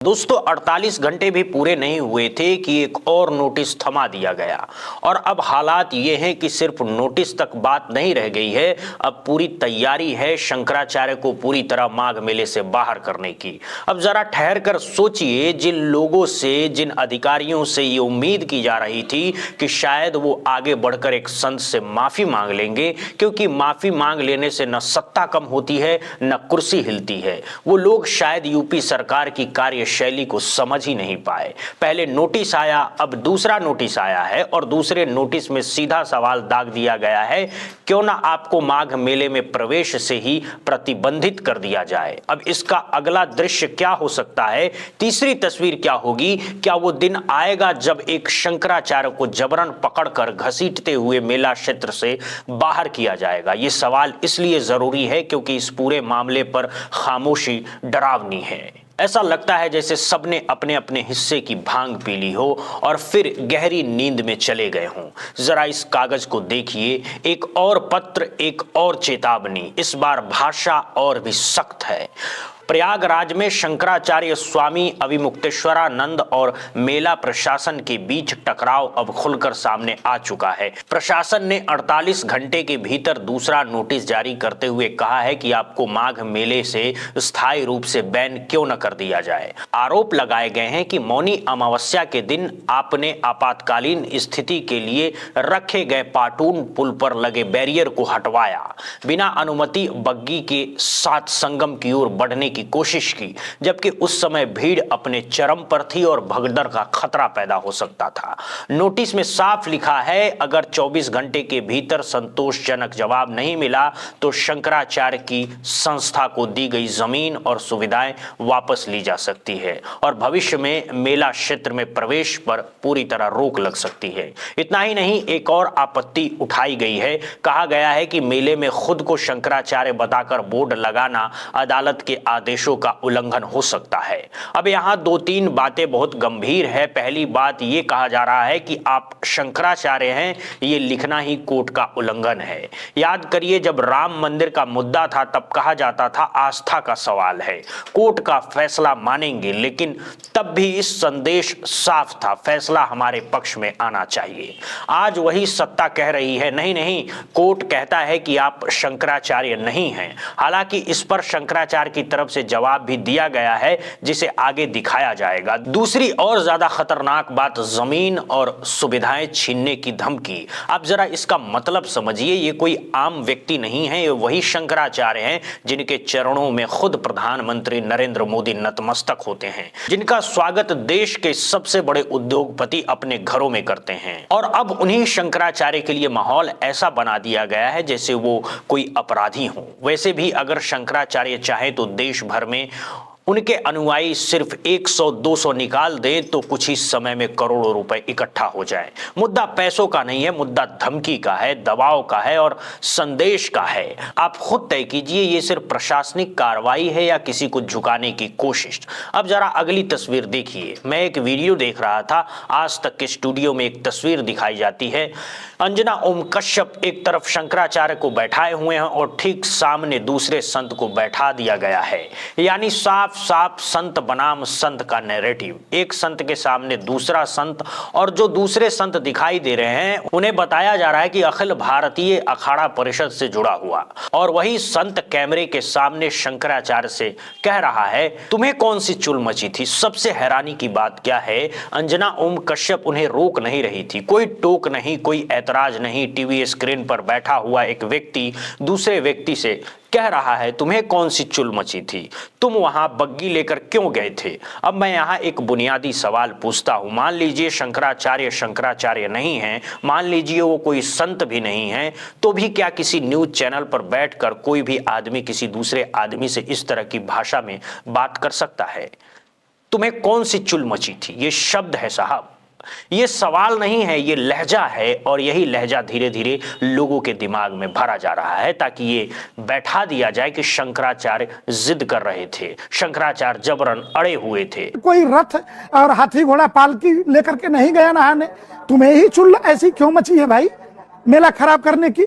दोस्तों 48 घंटे भी पूरे नहीं हुए थे कि एक और नोटिस थमा दिया गया और अब हालात ये हैं कि सिर्फ नोटिस तक बात नहीं रह गई है, अब पूरी तैयारी है शंकराचार्य को पूरी तरह माघ मेले से बाहर करने की। अब जरा ठहर कर सोचिए, जिन लोगों से, जिन अधिकारियों से ये उम्मीद की जा रही थी कि शायद वो आगे बढ़कर एक संत से माफी मांग लेंगे, क्योंकि माफी मांग लेने से न सत्ता कम होती है न कुर्सी हिलती है, वो लोग शायद यूपी सरकार की कार्य शैली को समझ ही नहीं पाए। पहले नोटिस आया, अब दूसरा नोटिस आया है और दूसरे नोटिस में सीधा सवाल दाग दिया गया है, क्यों ना आपको माघ मेले में प्रवेश से ही प्रतिबंधित कर दिया जाए। अब इसका अगला दृश्य क्या हो सकता है, तीसरी तस्वीर क्या होगी? क्या वो दिन आएगा जब एक शंकराचार्य को जबरन पकड़कर घसीटते हुए मेला क्षेत्र से बाहर किया जाएगा? ये सवाल इसलिए जरूरी है क्योंकि इस पूरे मामले पर खामोशी डरावनी है। ऐसा लगता है जैसे सबने अपने अपने हिस्से की भांग पी ली हो और फिर गहरी नींद में चले गए हों। जरा इस कागज को देखिए, एक और पत्र, एक और चेतावनी, इस बार भाषा और भी सख्त है। प्रयागराज में शंकराचार्य स्वामी अविमुक्तेश्वरानंद और मेला प्रशासन के बीच टकराव अब खुलकर सामने आ चुका है। प्रशासन ने 48 घंटे के भीतर दूसरा नोटिस जारी करते हुए कहा है कि आपको माघ मेले से स्थायी रूप से बैन क्यों न कर दिया जाए। आरोप लगाए गए हैं कि मौनी अमावस्या के दिन आपने आपातकालीन स्थिति के लिए रखे गए पाटून पुल पर लगे बैरियर को हटवाया, बिना अनुमति बग्गी के साथ संगम की ओर बढ़ने की कोशिश की, जबकि उस समय भीड़ अपने चरम पर थी और भगदड़ का खतरा पैदा हो सकता था। नोटिस में साफ लिखा है, अगर 24 घंटे के भीतर संतोषजनक जवाब नहीं मिला तो शंकराचार्य की संस्था को दी गई जमीन और सुविधाएं वापस ली जा सकती है और भविष्य में मेला क्षेत्र में प्रवेश पर पूरी तरह रोक लग सकती है। इतना ही नहीं, एक और आपत्ति उठाई गई है। कहा गया है कि मेले में खुद को शंकराचार्य बताकर बोर्ड लगाना अदालत के आदेशों का उल्लंघन हो सकता है। अब यहां 2-3 बातें बहुत गंभीर है। पहली बात यह कहा जा रहा है कि आप शंकराचार्य हैं, ये लिखना ही कोर्ट का उल्लंघन है। याद करिए, जब राम मंदिर का मुद्दा था तब कहा जाता था आस्था का सवाल है, कोर्ट का फैसला मानेंगे, लेकिन तब भी इस संदेश साफ था, फैसला हमारे पक्ष में आना चाहिए। आज वही सत्ता कह रही है नहीं नहीं, कोर्ट कहता है कि आप शंकराचार्य नहीं हैं। हालांकि इस पर शंकराचार्य की तरफ से जवाब भी दिया गया है, जिसे आगे दिखाया जाएगा। दूसरी और ज्यादा खतरनाक बात, जमीन और सुविधाएं छीनने की धमकी। आप जरा इसका मतलब समझिए, ये कोई आम व्यक्ति नहीं है, ये वही शंकराचार्य हैं जिनके चरणों में खुद प्रधानमंत्री नरेंद्र मोदी नतमस्तक होते हैं, जिनका स्वागत देश के सबसे बड़े उद्योगपति अपने घरों में करते हैं। और अब उन्हीं शंकराचार्य के लिए माहौल ऐसा बना दिया गया है जैसे वो कोई अपराधी हो। वैसे भी अगर शंकराचार्य चाहे तो देश भर में उनके अनुयायी सिर्फ 100-200 निकाल दें तो कुछ ही समय में करोड़ों रुपए इकट्ठा हो जाए। मुद्दा पैसों का नहीं है, मुद्दा धमकी का है, दबाव का है और संदेश का है। आप खुद तय कीजिए, ये सिर्फ प्रशासनिक कार्रवाई है या किसी को झुकाने की कोशिश। अब जरा अगली तस्वीर देखिए। मैं एक वीडियो देख रहा था, आज तक के स्टूडियो में एक तस्वीर दिखाई जाती है। अंजना ओम कश्यप एक तरफ शंकराचार्य को बैठाए हुए हैं और ठीक सामने दूसरे संत को बैठा दिया गया है। यानी साफ साफ संत बनाम संत का नैरेटिव। एक संत के सामने दूसरा संत, और जो दूसरे संत दिखाई दे रहे हैं उन्हें बताया जा रहा है कि अखिल भारतीय अखाड़ा परिषद से जुड़ा हुआ, और वही संत कैमरे के सामने शंकराचार्य से कह रहा है, तुम्हें कौन सी चुल मची थी? सबसे हैरानी की बात क्या है, अंजना ओम कश्यप उन्हें रोक नहीं रही थी, कोई टोक नहीं, कोई ऐतराज नहीं। टीवी स्क्रीन पर बैठा हुआ एक व्यक्ति दूसरे व्यक्ति से कह रहा है, तुम्हें कौन सी चुल मची थी? तुम वहां बग्गी लेकर क्यों गए थे? अब मैं यहां एक बुनियादी सवाल पूछता हूं। मान लीजिए शंकराचार्य नहीं हैं, मान लीजिए वो कोई संत भी नहीं है, तो भी क्या किसी न्यूज चैनल पर बैठकर कोई भी आदमी किसी दूसरे आदमी से इस तरह की भाषा में बात कर सकता है? तुम्हें कौन सी चुल मची थी? ये शब्द है साहब, ये सवाल नहीं है, ये लहजा है, और यही लहजा धीरे धीरे लोगों के दिमाग में भरा जा रहा है ताकि ये बैठा दिया जाए कि शंकराचार्य जिद कर रहे थे, शंकराचार्य जबरन अड़े हुए थे। कोई रथ और हाथी घोड़ा पालकी लेकर के नहीं गया नहाने, तुम्हें ही चुल ऐसी क्यों मची है भाई? मेला खराब करने की,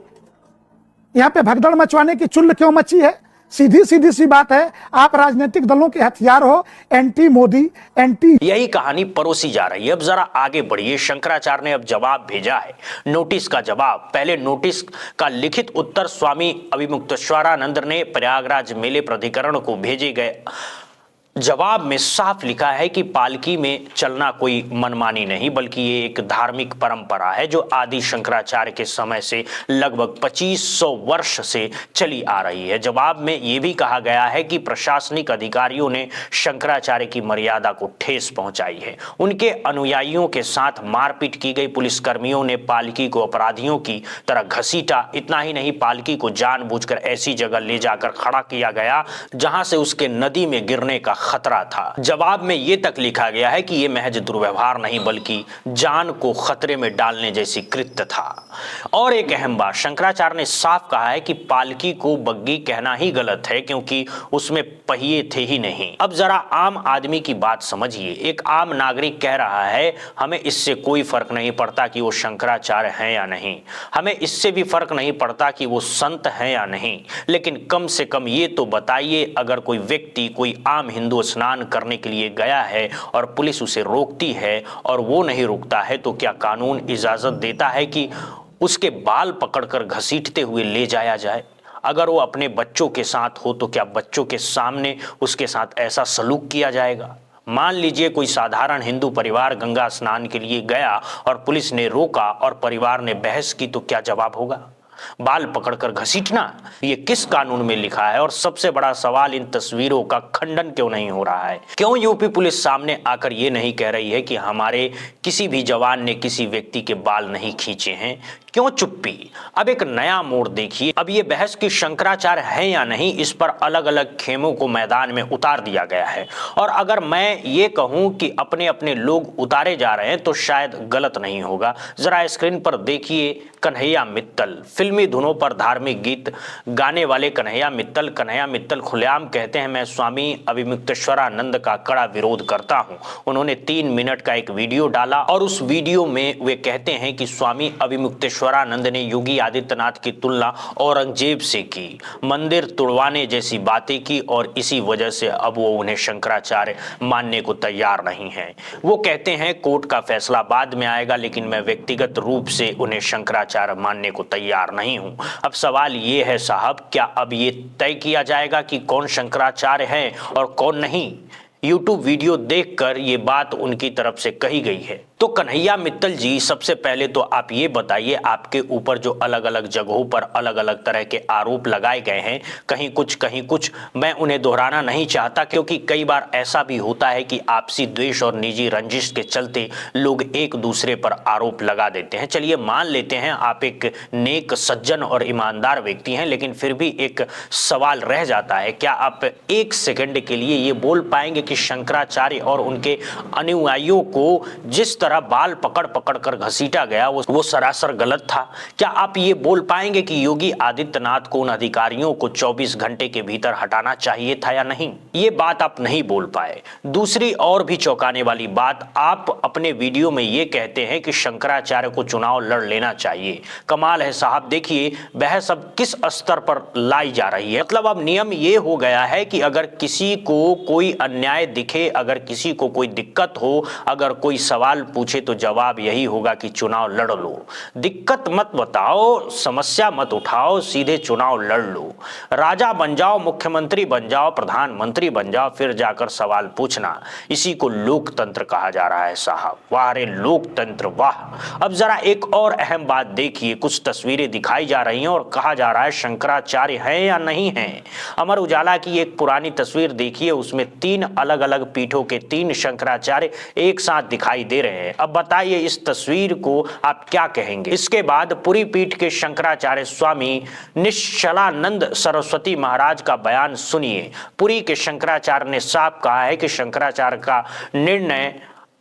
यहाँ पे भगदड़ मचवाने की चुल क्यों मची है? सीधी सीधी सी बात है, आप राजनीतिक दलों के हथियार हो, एंटी मोदी, एंटी। यही कहानी परोसी जा रही है। अब जरा आगे बढ़िए। शंकराचार्य ने अब जवाब भेजा है, नोटिस का जवाब। पहले नोटिस का लिखित उत्तर स्वामी अभिमुक्तेश्वरानंद ने प्रयागराज मेले प्राधिकरण को भेजे गए जवाब में साफ लिखा है कि पालकी में चलना कोई मनमानी नहीं, बल्कि ये एक धार्मिक परंपरा है जो आदि शंकराचार्य के समय से लगभग 2500 वर्ष से चली आ रही है। जवाब में ये भी कहा गया है कि प्रशासनिक अधिकारियों ने शंकराचार्य की मर्यादा को ठेस पहुंचाई है। उनके अनुयायियों के साथ मारपीट की गई। पुलिसकर्मियों ने पालकी को अपराधियों की तरह घसीटा। इतना ही नहीं, पालकी को जानबूझकर ऐसी जगह ले जाकर खड़ा किया गया जहां से उसके नदी में गिरने का खतरा था। जवाब में यह तक लिखा गया है कि यह महज दुर्व्यवहार नहीं बल्कि जान को खतरे में डालने जैसी कृत्य था। और एक अहम बात, शंकराचार्य ने साफ कहा है कि पालकी को बग्गी कहना ही गलत है क्योंकि उसमें पहिए थे ही नहीं। अब जरा आम आदमी की बात समझिए। एक आम नागरिक कह रहा है हमें इससे कोई फर्क नहीं पड़ता कि वो शंकराचार्य हैं या नहीं, हमें इससे भी फर्क नहीं पड़ता कि वो संत हैं या नहीं, लेकिन कम से कम ये तो बताइए, अगर कोई व्यक्ति, कोई आम हिंदू स्नान करने के लिए गया है और पुलिस उसे रोकती है और वो नहीं रुकता है, तो क्या कानून इजाजत देता है कि उसके बाल पकड़कर घसीटते हुए ले जाया जाए? अगर वो अपने बच्चों के साथ हो तो क्या बच्चों के सामने उसके साथ ऐसा सलूक किया जाएगा? मान लीजिए कोई साधारण हिंदू परिवार गंगा स्नान के लिए गया और पुलिस ने रोका और परिवार ने बहस की, तो क्या जवाब होगा? बाल पकड़कर घसीटना, ये किस कानून में लिखा है? और सबसे बड़ा सवाल, इन तस्वीरों का खंडन क्यों नहीं हो रहा है? क्यों यूपी पुलिस सामने आकर ये नहीं कह रही है कि हमारे किसी भी जवान ने किसी व्यक्ति के बाल नहीं खींचे हैं? क्यों चुप्पी? अब एक नया मोड़ देखिए। अब ये बहस कि शंकराचार्य हैं या नहीं, इस पर अलग अलग खेमों को मैदान में उतार दिया गया है। और अगर मैं ये कहूं कि अपने अपने लोग उतारे जा रहे हैं तो शायद गलत नहीं होगा। जरा स्क्रीन पर देखिए, कन्हैया मित्तल, फिल्मी धुनों पर धार्मिक गीत गाने वाले कन्हैया मित्तल खुलेआम कहते हैं मैं स्वामी अभिमुक्तेश्वरानंद का कड़ा विरोध करता हूं। उन्होंने 3 मिनट का एक वीडियो डाला और उस वीडियो में वे कहते हैं कि स्वामी अभिमुक्तेश्वरानंद ने योगी आदित्यनाथ की तुलना औरंगजेब से की, मंदिर तुड़वाने जैसी बातें की और इसी वजह से अब वो उन्हें शंकराचार्य मानने को तैयार नहीं है। वो कहते हैं कोर्ट का फैसला बाद में आएगा, लेकिन मैं व्यक्तिगत रूप से उन्हें शंकराचार्य मानने को तैयार नहीं हूं। अब सवाल ये है साहब, क्या अब ये तय किया जाएगा कि कौन शंकराचार्य है और कौन नहीं? यूट्यूब वीडियो देखकर ये बात उनकी तरफ से कही गई है। तो कन्हैया मित्तल जी, सबसे पहले तो आप ये बताइए, आपके ऊपर जो अलग अलग जगहों पर अलग अलग तरह के आरोप लगाए गए हैं, कहीं कुछ, मैं उन्हें दोहराना नहीं चाहता क्योंकि कई बार ऐसा भी होता है कि आपसी द्वेष और निजी रंजिश के चलते लोग एक दूसरे पर आरोप लगा देते हैं। चलिए मान लेते हैं आप एक नेक, सज्जन और ईमानदार व्यक्ति हैं, लेकिन फिर भी एक सवाल रह जाता है, क्या आप एक सेकंड के लिए ये बोल पाएंगे कि शंकराचार्य और उनके अनुयायियों को जिस तरह बाल पकड़ कर घसीटा गया वो सरासर गलत था? क्या आप ये बोल पाएंगे कि योगी आदित्यनाथ को उन अधिकारियों को 24 घंटे के भीतर हटाना चाहिए था या नहीं? ये बात आप नहीं बोल पाए। दूसरी और भी चौंकाने वाली बात, आप अपने वीडियो में ये कहते हैं कि शंकराचार्य को चुनाव लड़ लेना चाहिए। कमाल है साहब, देखिए बहस अब किस स्तर पर लाई जा रही है। मतलब अब नियम ये हो गया है कि अगर किसी को कोई अन्याय दिखे, अगर किसी को कोई दिक्कत हो, अगर कोई सवाल पूछे तो जवाब यही होगा कि चुनाव लड़ लो। दिक्कत मत बताओ, समस्या मत उठाओ, सीधे चुनाव लड़ लो। राजा बन जाओ, मुख्यमंत्री बन जाओ, प्रधानमंत्री बन जाओ, फिर जाकर सवाल पूछना। इसी को लोकतंत्र कहा जा रहा है साहब। वाह रे लोकतंत्र वाह। अब जरा एक और अहम बात देखिए, कुछ तस्वीरें दिखाई जा रही हैं और कहा जा रहा है शंकराचार्य है या नहीं है। अमर उजाला की एक पुरानी तस्वीर देखिए, उसमें 3 अलग अलग पीठों के 3 शंकराचार्य एक साथ दिखाई दे रहे हैं। अब बताइए इस तस्वीर को आप क्या कहेंगे? इसके बाद पुरी पीठ के शंकराचार्य स्वामी निश्चलानंद सरस्वती महाराज का बयान सुनिए। पुरी के शंकराचार्य ने साफ कहा है कि शंकराचार्य का निर्णय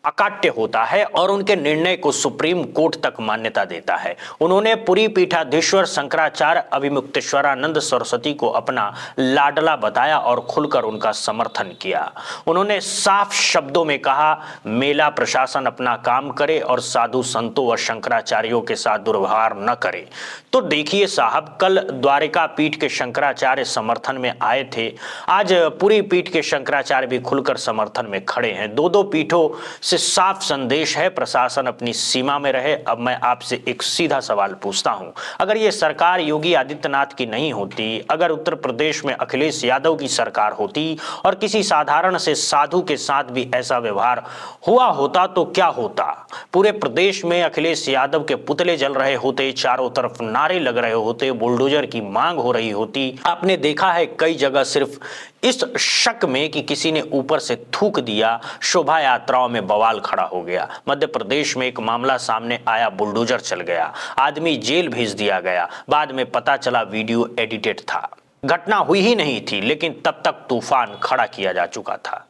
अकाट्य होता है और उनके निर्णय को सुप्रीम कोर्ट तक मान्यता देता है। उन्होंने पुरी पीठाधीश्वर शंकराचार्य अभिमुक्तेश्वरानंद सरस्वती को अपना लाडला बताया और खुलकर उनका समर्थन किया। उन्होंने साफ शब्दों में कहा, मेला प्रशासन अपना काम करे और साधु संतों व शंकराचार्यों के साथ दुर्व्यवहार न करे। तो देखिए साहब, कल द्वारिका पीठ के शंकराचार्य समर्थन में आए थे, आज पुरी पीठ के शंकराचार्य भी खुलकर समर्थन में खड़े हैं। दो पीठों से साफ संदेश है, प्रशासन अपनी सीमा में रहे। अब मैं आपसे एक सीधा सवाल पूछता हूं, अगर ये सरकार योगी आदित्यनाथ की नहीं होती, अगर उत्तर प्रदेश में अखिलेश यादव की सरकार होती और किसी साधारण से साधु के साथ भी ऐसा व्यवहार हुआ होता तो क्या होता? पूरे प्रदेश में अखिलेश यादव के पुतले जल रहे होते, चारों तरफ नारे लग रहे होते, बुलडोजर की मांग हो रही होती। आपने देखा है कई जगह सिर्फ इस शक में कि किसी ने ऊपर से थूक दिया, शोभा यात्राओं में बवाल खड़ा हो गया। मध्य प्रदेश में एक मामला सामने आया, बुलडोजर चल गया, आदमी जेल भेज दिया गया, बाद में पता चला वीडियो एडिटेड था। घटना हुई ही नहीं थी, लेकिन तब तक तूफान खड़ा किया जा चुका था।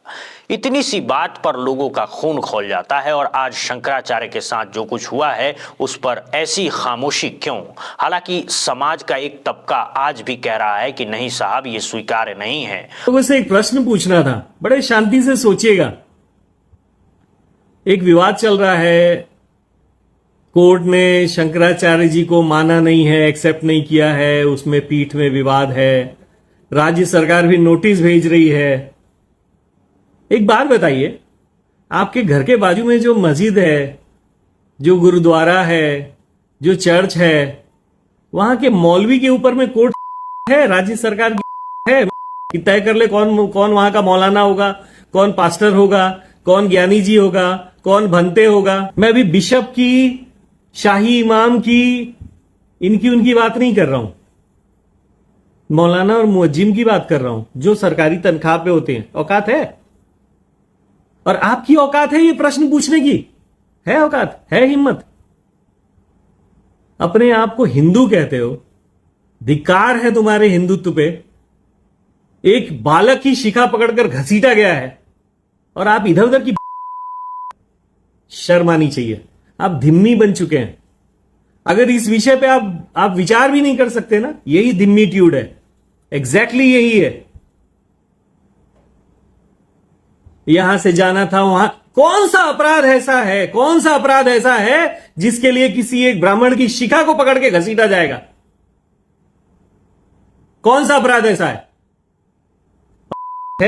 इतनी सी बात पर लोगों का खून खौल जाता है और आज शंकराचार्य के साथ जो कुछ हुआ है उस पर ऐसी खामोशी क्यों? हालांकि समाज का एक तबका आज भी कह रहा है कि नहीं साहब, ये स्वीकार्य नहीं है। लोगों से एक प्रश्न पूछना था, बड़े शांति से सोचिएगा। एक विवाद चल रहा है, कोर्ट ने शंकराचार्य जी को माना नहीं है, एक्सेप्ट नहीं किया है, उसमें पीठ में विवाद है, राज्य सरकार भी नोटिस भेज रही है। एक बात बताइए, आपके घर के बाजू में जो मस्जिद है, जो गुरुद्वारा है, जो चर्च है, वहां के मौलवी के ऊपर में कोर्ट है, राज्य सरकार है कि तय कर ले कौन वहां का मौलाना होगा, कौन पास्टर होगा, कौन ज्ञानी जी होगा, कौन भंते होगा। मैं अभी बिशप की, शाही इमाम की, इनकी उनकी बात नहीं कर रहा हूं, मौलाना और मुअज्जिम की बात कर रहा हूं, जो सरकारी तनख्वाह पे होते हैं। औकात है? और आपकी औकात है ये प्रश्न पूछने की? है औकात? है हिम्मत? अपने आप को हिंदू कहते हो, धिक्कार है तुम्हारे हिंदुत्व पे। एक बालक की शिखा पकड़कर घसीटा गया है और आप इधर उधर की शर्म आनी चाहिए। आप धिम्मी बन चुके हैं। अगर इस विषय पे आप विचार भी नहीं कर सकते ना, यही धिम्मीट्यूड है, एग्जैक्टली यही है। यहां से जाना था वहां, कौन सा अपराध ऐसा है, कौन सा अपराध ऐसा है जिसके लिए किसी एक ब्राह्मण की शिखा को पकड़ के घसीटा जाएगा? कौन सा अपराध ऐसा है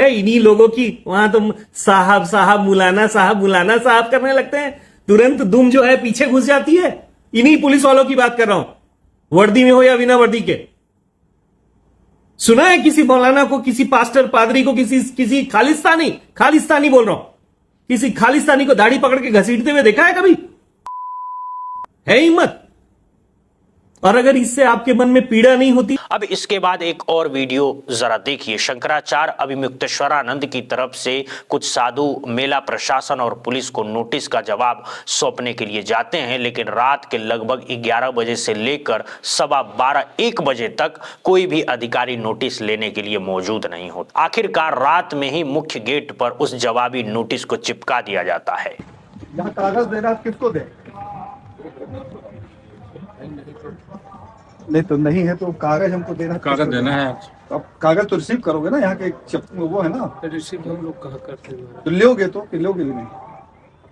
इन्हीं लोगों की? वहां तुम साहब साहब मुलाना साहब करने लगते हैं, तुरंत दुम जो है पीछे घुस जाती है। इन्हीं पुलिस वालों की बात कर रहा हूं, वर्दी में हो या बिना वर्दी के। सुना है किसी मौलाना को, किसी पास्टर पादरी को, किसी खालिस्तानी बोल रहा हूं, किसी खालिस्तानी को दाढ़ी पकड़ के घसीटते हुए देखा है कभी? है हिम्मत? और अगर इससे आपके मन में पीड़ा नहीं होती। अब इसके बाद एक और वीडियो जरा देखिए। शंकराचार्य अभिमुक्तेश्वरानंद की तरफ से कुछ साधु मेला प्रशासन और पुलिस को नोटिस का जवाब सौंपने के लिए जाते हैं, लेकिन रात के लगभग 11 बजे से लेकर 12:15-1 बजे तक कोई भी अधिकारी नोटिस लेने के लिए मौजूद नहीं होता। आखिरकार रात में ही मुख्य गेट पर उस जवाबी नोटिस को चिपका दिया जाता है। यहाँ कागज देना किसको दे? नहीं तो नहीं है तो कागज हमको देना, कागज देना है। अब कागज तो रिसीव करोगे ना, यहाँ के वो है ना, रिसीव हम लोग कहाँ करते हैं? तो लोगे तो कि लोगे नहीं?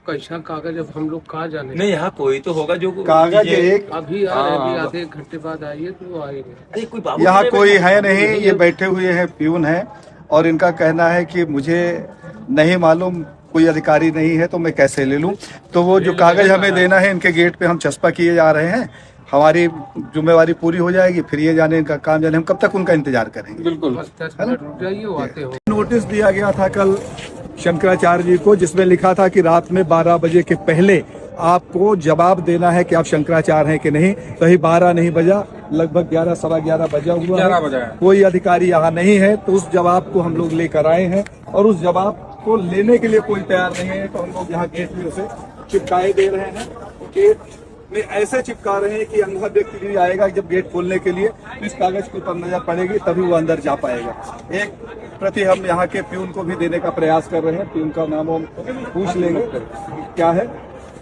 कैसा कागज? अब हम लोग कहाँ जाने? नहीं, यहाँ कोई तो होगा जो कागज एक अभी आ रहे, अभी आधे एक घंटे बाद आइए तो आएंगे। कोई बाबू यहाँ कोई है नहीं, ये बैठे हुए हैं, प्यून है, और इनका कहना है कि मुझे नहीं मालूम, कोई अधिकारी नहीं है तो मैं कैसे ले लूं। तो वो जो कागज हमें देना है, इनके गेट पे हम चस्पा किए जा रहे हैं, हमारी जिम्मेवारी पूरी हो जाएगी, फिर ये जाने इनका काम जाने, हम कब तक उनका इंतजार करेंगे? बिल्कुल, 10 मिनट रुक जाइए, वो आते हो। नोटिस दिया गया था कल शंकराचार्य जी को, जिसमें लिखा था कि रात में 12 बजे के पहले आपको जवाब देना है कि आप शंकराचार्य हैं कि नहीं। सही 12 नहीं बजा, लगभग 11 सवा 11 बजा हुआ है। कोई अधिकारी यहाँ नहीं है, तो उस जवाब को हम लोग लेकर आए हैं और उस जवाब को लेने के लिए कोई तैयार नहीं है, तो हम लोग यहाँ गेट में उसे चिपकाए दे रहे हैं। गेट नहीं, ऐसे चिपका रहे हैं कि अंधा व्यक्ति भी आएगा जब गेट खोलने के लिए तो इस कागज के ऊपर नजर पड़ेगी तभी वो अंदर जा पाएगा। एक प्रति हम यहाँ के प्यून को भी देने का प्रयास कर रहे हैं। प्यून का नाम हम पूछ लेंगे क्या है।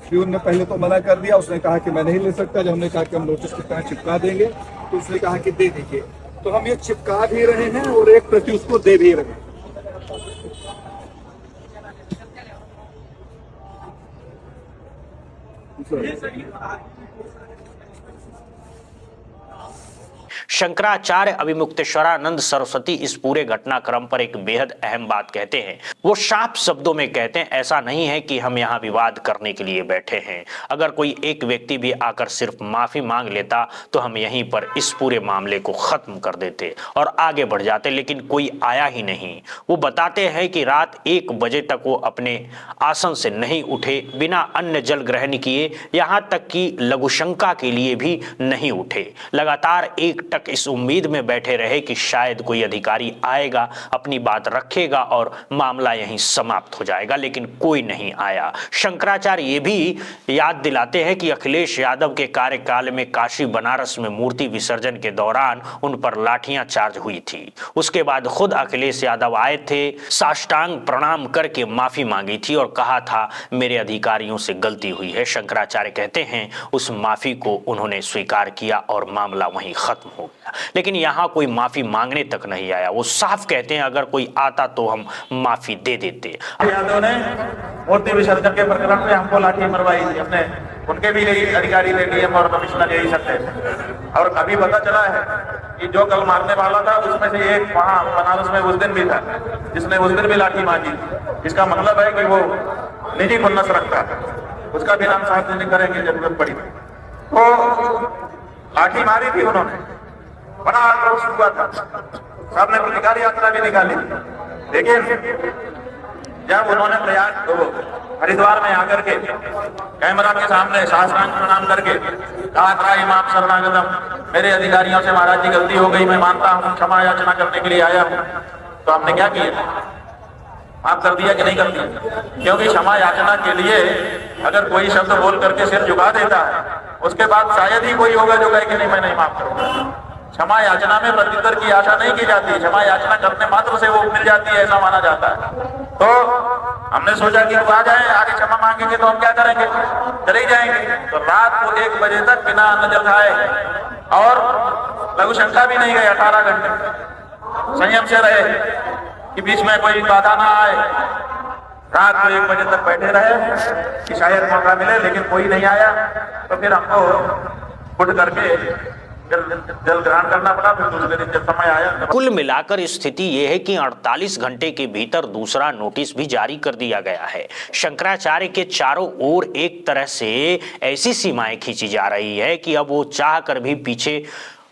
प्यून ने पहले तो मना कर दिया, उसने कहा कि मैं नहीं ले सकता। जब हमने कहा कि हम नोटिस की तरह चिपका देंगे तो उसने कहा कि दे दीजिए। तो हम ये चिपका भी रहे हैं और एक प्रति उसको दे भी रहे हैं। शंकराचार्य अभिमुक्तेश्वरानंद सरस्वती इस पूरे घटनाक्रम पर एक बेहद अहम बात कहते हैं। वो साफ शब्दों में कहते हैं, ऐसा नहीं है कि हम यहाँ विवाद करने के लिए बैठे हैं। अगर कोई एक व्यक्ति भी आकर सिर्फ माफी मांग लेता तो हम यहीं पर इस पूरे मामले को खत्म कर देते और आगे बढ़ जाते, लेकिन कोई आया ही नहीं। वो बताते हैं कि रात 1 बजे तक वो अपने आसन से नहीं उठे, बिना अन्न जल ग्रहण किए, यहाँ तक कि लघुशंका के लिए भी नहीं उठे। लगातार एक टक इस उम्मीद में बैठे रहे कि शायद कोई अधिकारी आएगा, अपनी बात रखेगा और मामला यहीं समाप्त हो जाएगा, लेकिन कोई नहीं आया। शंकराचार्य ये भी याद दिलाते हैं कि अखिलेश यादव के कार्यकाल में काशी बनारस में मूर्ति विसर्जन के दौरान उन पर लाठियां चार्ज हुई थी। उसके बाद खुद अखिलेश यादव आए थे, साष्टांग प्रणाम करके माफी मांगी थी और कहा था मेरे अधिकारियों से गलती हुई है। शंकराचार्य कहते हैं उस माफी को उन्होंने स्वीकार किया और मामला वहीं खत्म हो गया। लेकिन यहाँ कोई माफी मांगने तक नहीं आया। वो साफ कहते हैं अगर कोई आता तो हम माफी दे देते। यादव ने मूर्ति विसर्जन के प्रकरण में हमको लाठी मरवाई थी, अपने उनके भी यही अधिकारी थे, डीएम और कमिश्नर यही सब थे। और अभी पता चला है कि जो कल मारने वाला था उसमें से एक वहाँ बनारस में उस दिन भी था जिसने उस दिन भी लाठी मांगी। इसका मतलब है कि वो निजी खुन्नस रखता है, उसका भी नाम साफ नहीं करेंगे जरूरत पड़ी तो। लाठी मारी थी उन्होंने, बड़ा आक्रोश हुआ था, सबने प्रतिकार यात्रा भी निकाली। लेकिन जब उन्होंने प्रयाग हरिद्वार में आकर के कैमरा के सामने साष्टांग प्रणाम करके कहा था इमाम शरणागतम, मेरे अधिकारियों से महाराज जी गलती हो गई, मैं मानता हूँ, क्षमा याचना करने के लिए आया हूँ, तो हमने क्या किया? माफ कर दिया कि नहीं कर दिया? क्योंकि क्षमा याचना के लिए अगर कोई शब्द बोल करके सिर झुका देता है, उसके बाद शायद ही कोई होगा जो कहे कि नहीं मैं नहीं माफ करूंगा। क्षमा याचना में प्रत्युत्तर की आशा नहीं की जाती, क्षमा याचना करने मात्र से वो मिल जाती है, ऐसा माना जाता है। तो हमने सोचा कि वो आ जाए, आगे क्षमा मांगेंगे तो हम क्या करेंगे, चले ही जाएंगे। तो रात को 1 बजे तक बिना अन्न जल खाए और लघुशंका भी नहीं गए, 18 घंटे संयम से रहे कि बीच में कोई बाधा ना आए। रात को 1 बजे तक बैठे रहे कि शायद मौका मिले, लेकिन कोई नहीं आया। तो फिर हमको उठ करके जल ग्रहण करना पड़ा। फिर दूसरे दिन जब समय आया, कुल मिलाकर स्थिति यह है कि 48 घंटे के भीतर दूसरा नोटिस भी जारी कर दिया गया है। शंकराचार्य के चारों ओर एक तरह से ऐसी सीमाएं खींची जा रही है कि अब वो चाह कर भी पीछे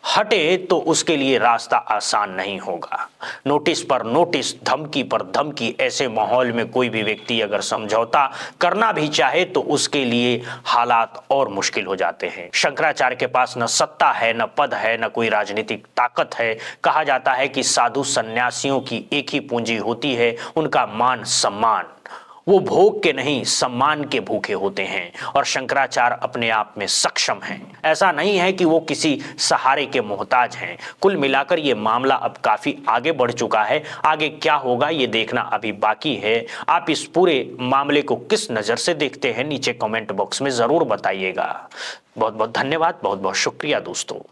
हटे तो उसके लिए रास्ता आसान नहीं होगा। नोटिस पर नोटिस, धमकी पर धमकी, ऐसे माहौल में कोई भी व्यक्ति अगर समझौता करना भी चाहे तो उसके लिए हालात और मुश्किल हो जाते हैं। शंकराचार्य के पास न सत्ता है, न पद है, न कोई राजनीतिक ताकत है। कहा जाता है कि साधु सन्यासियों की एक ही पूंजी होती है, उनका मान सम्मान। वो भोग के नहीं, सम्मान के भूखे होते हैं और शंकराचार्य अपने आप में सक्षम हैं। ऐसा नहीं है कि वो किसी सहारे के मोहताज हैं। कुल मिलाकर ये मामला अब काफी आगे बढ़ चुका है। आगे क्या होगा ये देखना अभी बाकी है। आप इस पूरे मामले को किस नजर से देखते हैं, नीचे कमेंट बॉक्स में जरूर बताइएगा। बहुत बहुत धन्यवाद, बहुत बहुत शुक्रिया दोस्तों।